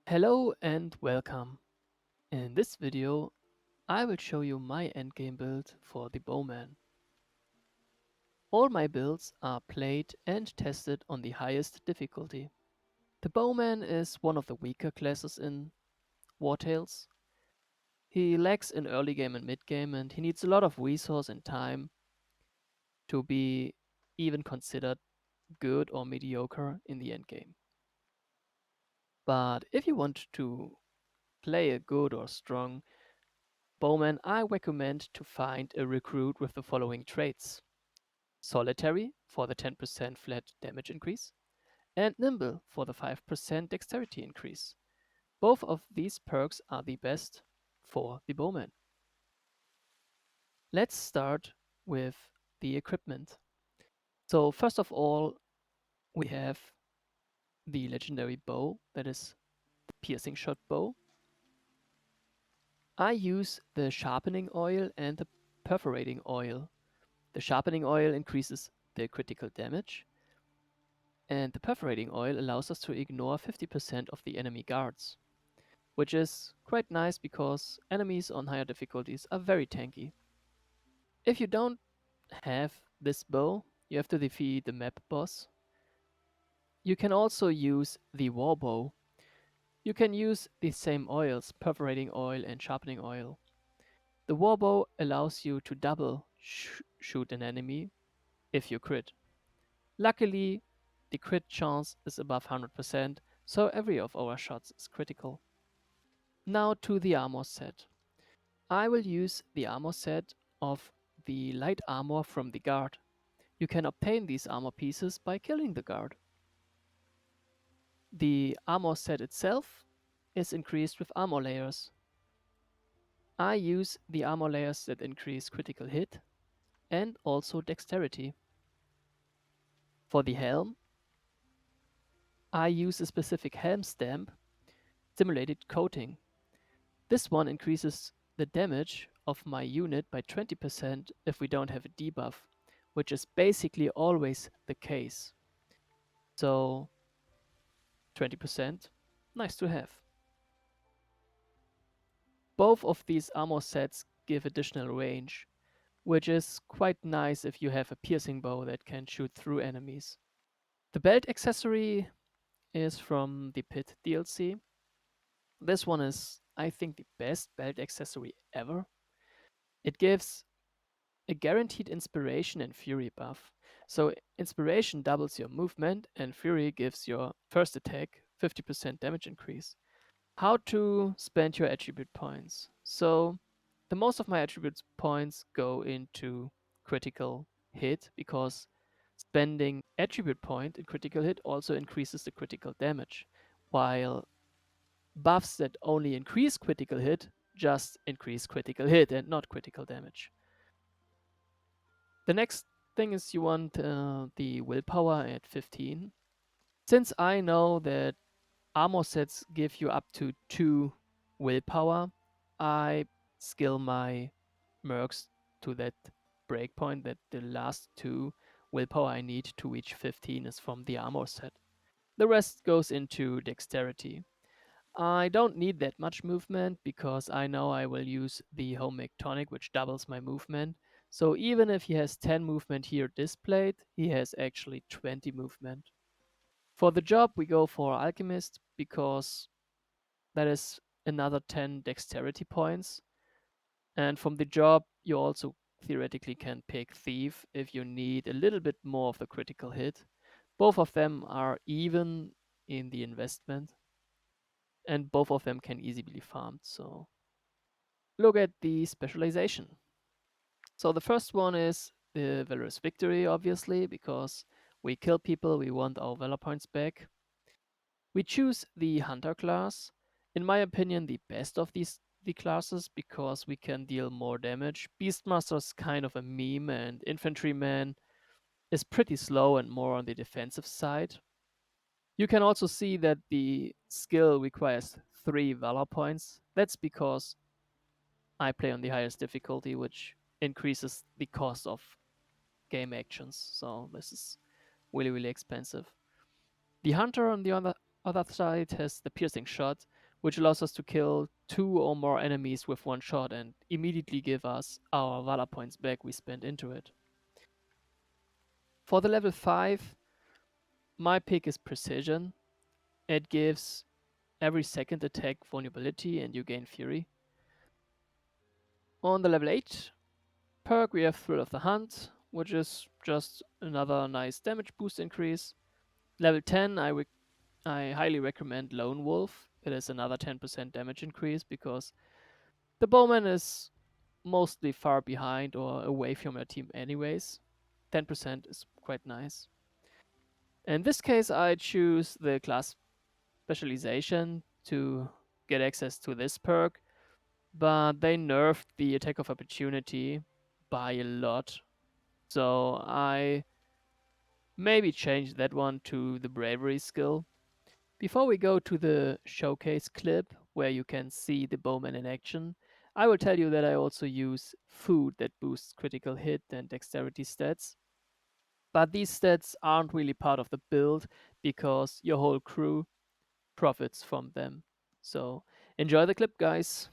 Hello and welcome. In this video, I will show you my endgame build for the Bowman. All my builds are played and tested on the highest difficulty. The Bowman is one of the weaker classes in Wartales. He lacks in early game and mid game, and he needs a lot of resource and time to be even considered good or mediocre in the endgame. But if you want to play a good or strong Bowman, I recommend to find a recruit with the following traits: Solitary for the 10% flat damage increase, and Nimble for the 5% dexterity increase. Both of these perks are the best for the Bowman. Let's start with the equipment. So first of all, we have the legendary bow, that is the piercing shot bow. I use the sharpening oil and the perforating oil. The sharpening oil increases the critical damage, and the perforating oil allows us to ignore 50% of the enemy guards, which is quite nice because enemies on higher difficulties are very tanky. If you don't have this bow, you have to defeat the map boss. You can also use the war bow. You can use the same oils, perforating oil and sharpening oil. The war bow allows you to double shoot an enemy if you crit. Luckily, the crit chance is above 100%, so every of our shots is critical. Now to the armor set. I will use the armor set of the light armor from the guard. You can obtain these armor pieces by killing the guard. The armor set itself is increased with armor layers. I use the armor layers that increase critical hit and also dexterity. For the helm, I use a specific helm stamp, simulated coating. This one increases the damage of my unit by 20% if we don't have a debuff, which is basically always the case. So 20%, nice to have. Both of these armor sets give additional range, which is quite nice if you have a piercing bow that can shoot through enemies. The belt accessory is from the Pit DLC. This one is, I think, the best belt accessory ever. It gives a guaranteed inspiration and fury buff. So inspiration doubles your movement and fury gives your first attack 50% damage increase. How to spend your attribute points. So the most of my attribute points go into critical hit because spending attribute point in critical hit also increases the critical damage, while buffs that only increase critical hit just increase critical hit and not critical damage. The next thing is you want the willpower at 15. Since I know that armor sets give you up to 2 willpower, I skill my mercs to that breakpoint that the last 2 willpower I need to reach 15 is from the armor set. The rest goes into dexterity. I don't need that much movement because I know I will use the home make tonic, which doubles my movement. So even if he has 10 movement here displayed, he has actually 20 movement. For the job, we go for alchemist because that is another 10 dexterity points. And from the job, you also theoretically can pick thief if you need a little bit more of the critical hit. Both of them are even in the investment, and both of them can easily be farmed. So look at the specialization. So the first one is the Valorous Victory, obviously, because we kill people, we want our Valor points back. We choose the Hunter class. In my opinion, the best of the classes because we can deal more damage. Beastmaster is kind of a meme, and Infantryman is pretty slow and more on the defensive side. You can also see that the skill requires 3 Valor points. That's because I play on the highest difficulty, which increases the cost of game actions. So this is really, really expensive. The Hunter, on the Other side has the piercing shot, which allows us to kill 2 or more enemies with one shot and immediately give us our Valor points back we spent into it. For the level 5, my pick is Precision. It gives every second attack vulnerability and you gain Fury. On the level 8 perk, we have Thrill of the Hunt, which is just another nice damage boost increase. Level 10, I highly recommend Lone Wolf. It is another 10% damage increase because the Bowman is mostly far behind or away from your team anyways. 10% is quite nice. In this case, I choose the class specialization to get access to this perk, but they nerfed the attack of opportunity by a lot. So I maybe change that one to the bravery skill. Before we go to the showcase clip where you can see the Bowman in action, I will tell you that I also use food that boosts critical hit and dexterity stats. But these stats aren't really part of the build because your whole crew profits from them. So enjoy the clip, guys.